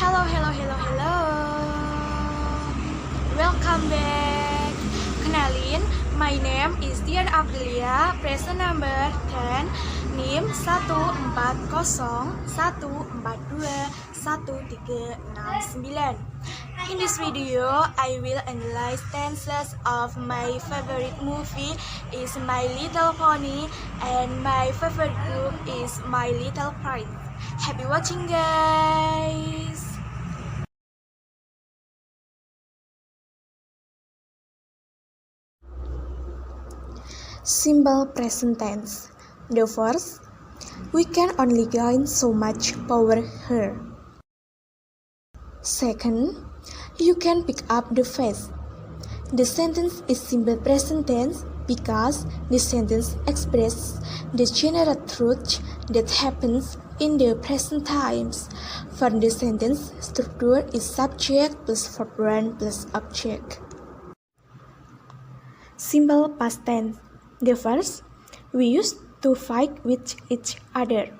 Hello. Welcome back. Kenalin, my name is Dian Aprilia, present number 10, NIM 140142139. In this video, I will analyze tenses of my favorite movie is My Little Pony and my favorite book is My Little Prince. Happy watching, guys! Simple present tense. The first, we can only gain so much power here. Second, you can pick up the phase. The sentence is simple present tense because the sentence expresses the general truth that happens in the present times. For the sentence, structure is subject plus verb 1 plus object. Simple past tense. The first, we used to fight with each other.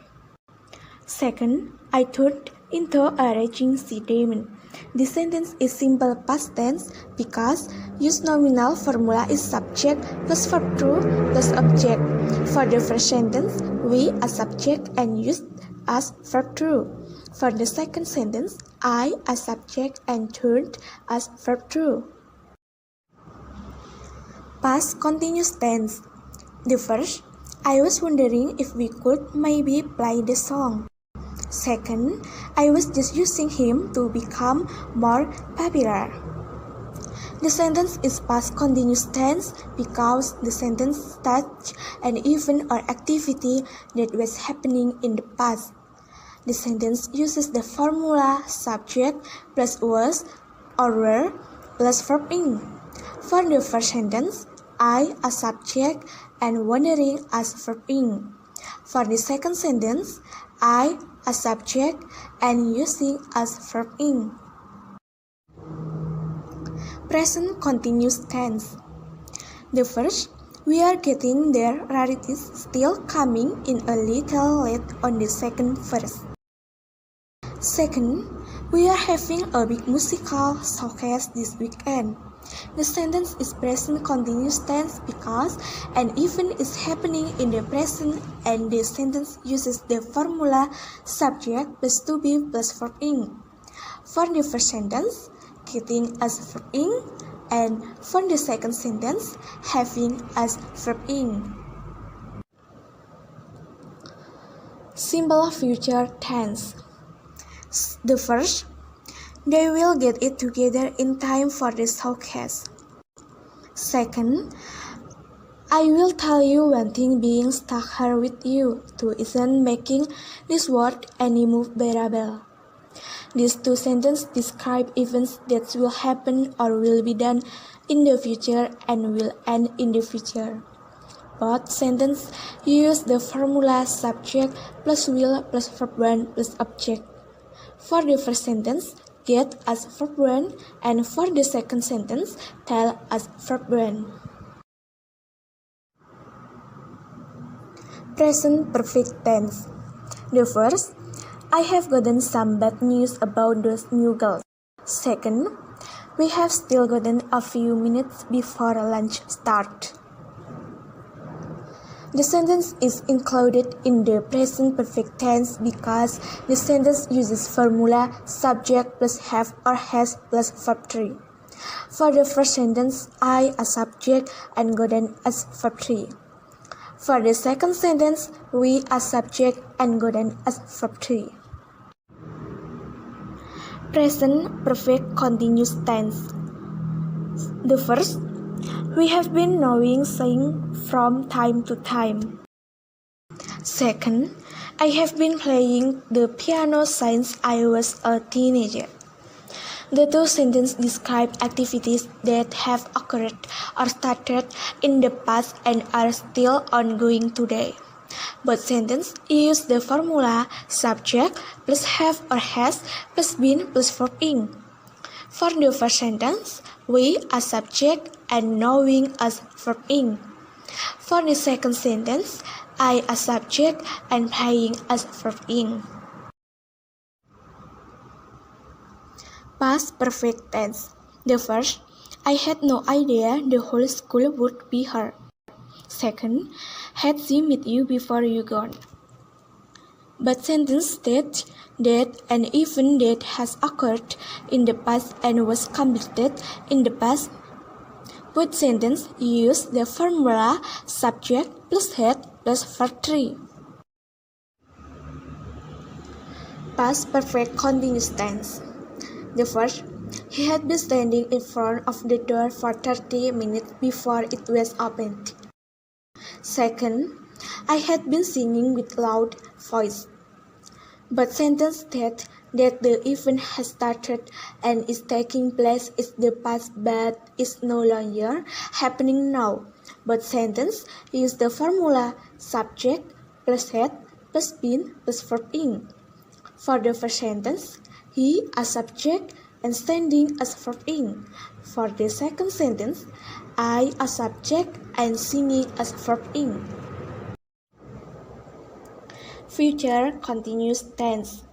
Second, I turned into a raging sea demon. The sentence is simple past tense because use nominal formula is subject plus verb 2 plus object. For the first sentence, we as subject and used as verb 2. For the second sentence, I as subject and turned as verb 2. Past continuous tense. The first, I was wondering if we could maybe play the song. Second, I was just using him to become more popular. The sentence is past continuous tense because the sentence starts an event or activity that was happening in the past. The sentence uses the formula subject plus was or were plus verb ing. For the first sentence, I as subject and wondering as verb ing. For the second sentence, I as subject and using as verb ing. Present continuous tense. The first, we are getting there, rarities still coming in a little late on the second verse. Second, we are having a big musical showcase this weekend. The sentence is present continuous tense because an event is happening in the present and the sentence uses the formula subject plus to be plus verb ing. For the first sentence, getting as verb ing, and for the second sentence, having as verb ing. Simple future tense. The first, they will get it together in time for the showcase. Second, I will tell you one thing, being stuck here with you two isn't making this world any more bearable. These two sentences describe events that will happen or will be done in the future and will end in the future. Both sentences use the formula subject plus will plus verb 1 plus object. For the first sentence, get as verb 1, and for the second sentence, tell as verb 1. Present perfect tense. The first, I have gotten some bad news about those new girls. Second, we have still gotten a few minutes before lunch starts. The sentence is included in the present perfect tense because the sentence uses formula subject plus have or has plus verb 3. For the first sentence, I as subject and gotten as verb 3. For the second sentence, we as subject and gotten as verb 3. Present perfect continuous tense. The first, we have been knowing saying from time to time. Second, I have been playing the piano since I was a teenager. The two sentences describe activities that have occurred or started in the past and are still ongoing today. Both sentences use the formula subject plus have or has plus been plus verb ing. For the first sentence, we as subject and knowing as verb ing. For the second sentence, I as subject and playing as verb ing. Past perfect tense. The first, I had no idea the whole school would be here. Second, had she met you before you gone? But sentence state that an event that has occurred in the past and was completed in the past. With sentence, use the formula subject plus had plus verb 3. Past perfect continuous tense. The first, he had been standing in front of the door for 30 minutes before it was opened. Second, I had been singing with loud voice. But sentence state that the event has started and is taking place is the past but is no longer happening now. But sentence use the formula subject plus had plus been plus verb ing. For the first sentence, he as subject and standing as verb ing. For the second sentence, I as subject and singing as verb ing. Future continuous tense.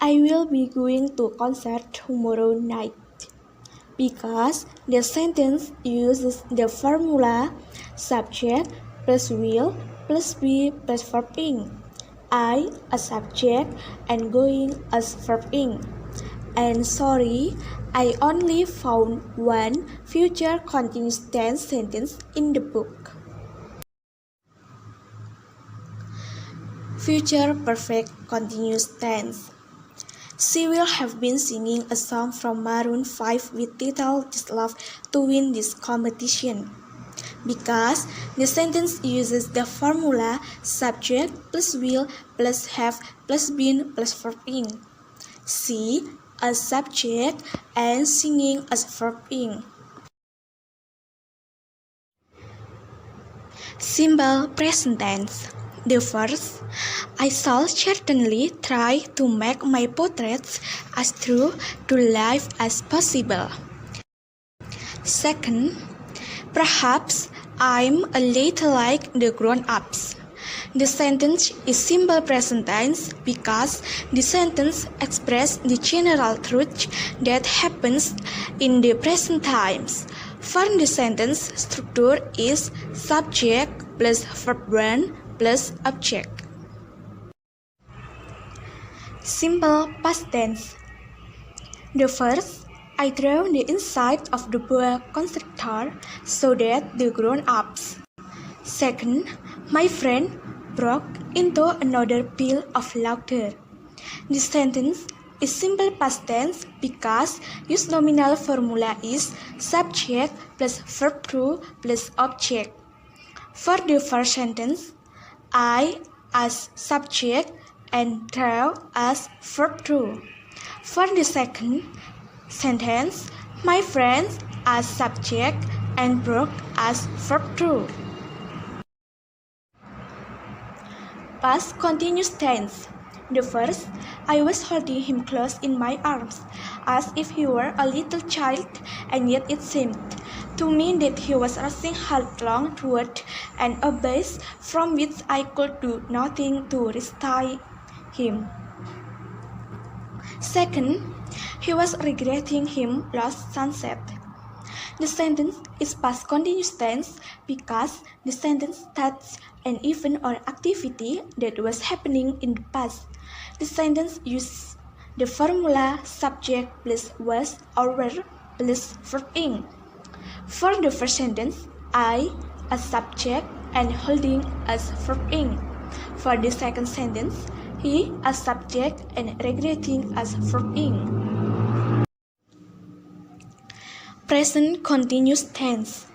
I will be going to concert tomorrow night. Because the sentence uses the formula subject plus will plus be plus verb ing. I as subject and going as verb ing. And sorry, I only found one future continuous tense sentence in the book. Future perfect continuous tense. She will have been singing a song from Maroon 5 with title Just Love to win this competition. Because the sentence uses the formula subject plus will plus have plus been plus verb ing. She as subject and singing as verb ing. Simple present tense. The first, I shall certainly try to make my portraits as true to life as possible. Second, perhaps I'm a little like the grown-ups. The sentence is simple present tense because the sentence expresses the general truth that happens in the present times. For the sentence structure is subject plus verb 1 plus object. Simple past tense. The first, I draw the inside of the boa constrictor so that the grown-ups. Second, my friend broke into another peal of laughter. This sentence is simple past tense because use nominal formula is subject plus verb 2 plus object. For the first sentence, I as subject and draw as verb 2. For the second sentence, my friends as subject and broke as verb 2. Past continuous tense. The first, I was holding him close in my arms, as if he were a little child, and yet it seemed to me that he was rushing headlong toward an abyss from which I could do nothing to rescue him. Second, he was regretting him last sunset. The sentence is past continuous tense because the sentence starts an event or activity that was happening in the past. The sentence uses the formula subject plus was or were plus verb ing. For the first sentence, I as subject and holding as verb ing. For the second sentence, he as subject and regretting as verb ing. Present continuous tense.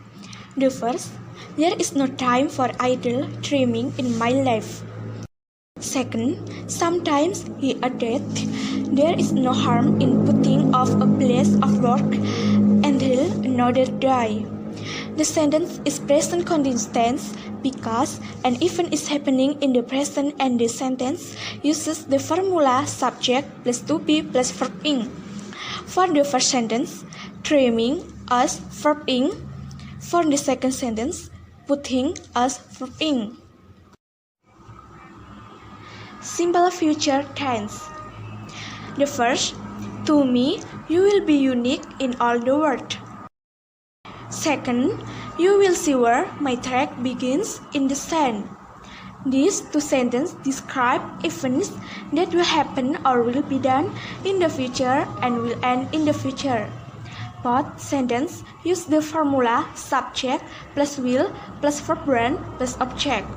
The first, there is no time for idle dreaming in my life. Second, sometimes he added, there is no harm in putting off a place of work until another day. The sentence is present continuous tense because an event is happening in the present and the sentence uses the formula subject plus to be plus verb ing. For the first sentence, dreaming as verb ing. For the second sentence, putting as verb ing. Simple future tense. The first, to me, you will be unique in all the world. Second, you will see where my track begins in the sand. These two sentences describe events that will happen or will be done in the future and will end in the future. Both sentences use the formula subject plus will plus verb 1 plus object.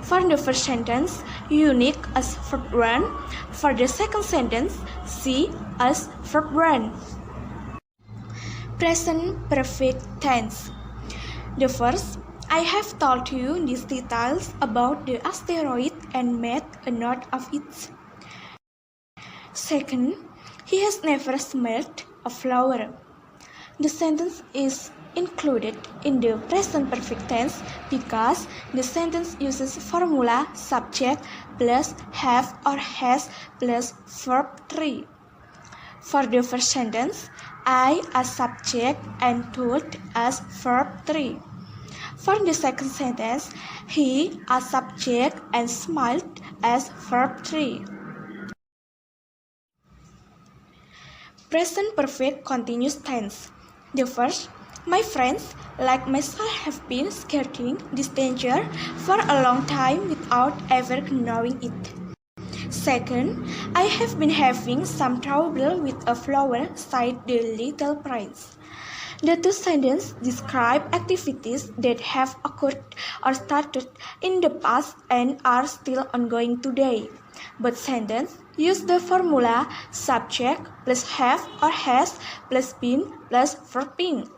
For the first sentence, unique as verb 1. For the second sentence, see as verb 1. Present perfect tense. The first, I have told you these details about the asteroid and made a note of it. Second, he has never smelled a flower. The sentence is included in the present perfect tense because the sentence uses formula subject plus have or has plus verb 3. For the first sentence, I as subject and told as verb 3. For the second sentence, he as subject and smiled as verb 3. Present perfect continuous tense. The first, my friends, like myself, have been skirting this danger for a long time without ever knowing it. Second, I have been having some trouble with a flower, sighed the little prince. The two sentences describe activities that have occurred or started in the past and are still ongoing today. Both sentences use the formula subject plus have or has plus been plus verb ing.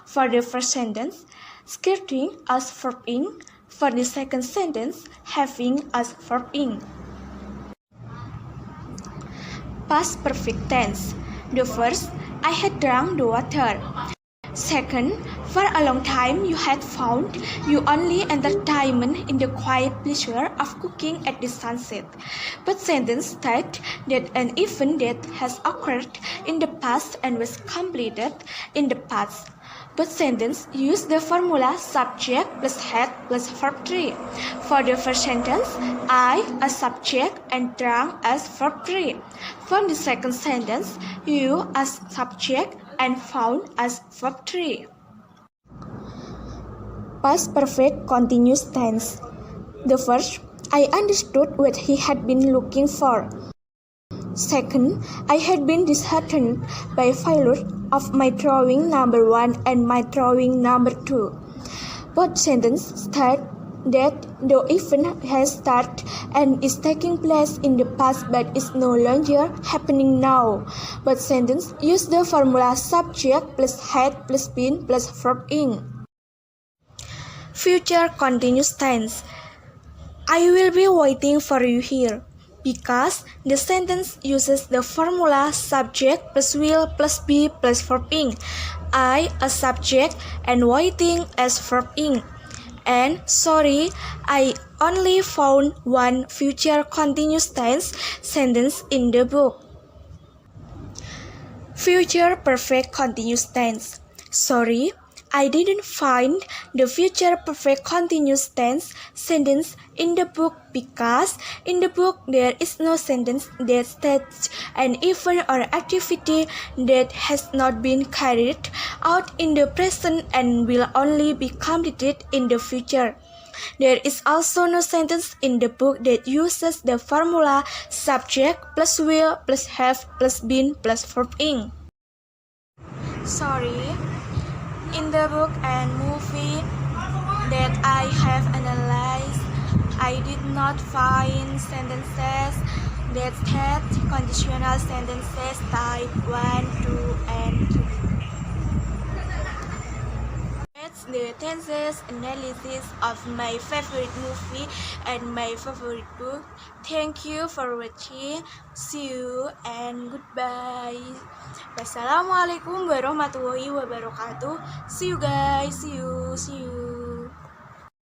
For the first sentence, skirting as verb ing. For the second sentence, having as verb ing. Past perfect tense. The first, I had drunk the water. Second, for a long time you had found you only entertainment in the quiet pleasure of cooking at the sunset. But sentence state that an event that has occurred in the past and was completed in the past. But sentence use the formula subject plus had plus verb 3. For the first sentence, I as subject and drunk as verb 3. For the second sentence, you as subject and found as verb 3. Past perfect continuous tense. The first, I understood what he had been looking for. Second, I had been disheartened by failure of my drawing number 1 and my drawing number 2. Both sentences state that the event has started and is taking place in the past but is no longer happening now. Both sentences use the formula subject plus had plus been plus verb ing. Future continuous tense. I will be waiting for you here. Because the sentence uses the formula subject plus will plus be plus verb ing. I as subject and waiting as verb ing. And sorry, I only found one future continuous tense sentence in the book. Future perfect continuous tense. Sorry, I didn't find the future perfect continuous tense sentence in the book because in the book there is no sentence that states an event or activity that has not been carried out in the present and will only be completed in the future. There is also no sentence in the book that uses the formula subject plus will plus have plus been plus verb ing. Sorry. In the book and movie that I have analyzed, I did not find sentences that had conditional sentences type 1, 2, and 3. That's the tenses analysis of my favorite movie and my favorite book. Thank you for watching. See you and goodbye. Wassalamualaikum warahmatullahi wabarakatuh. See you guys. See you.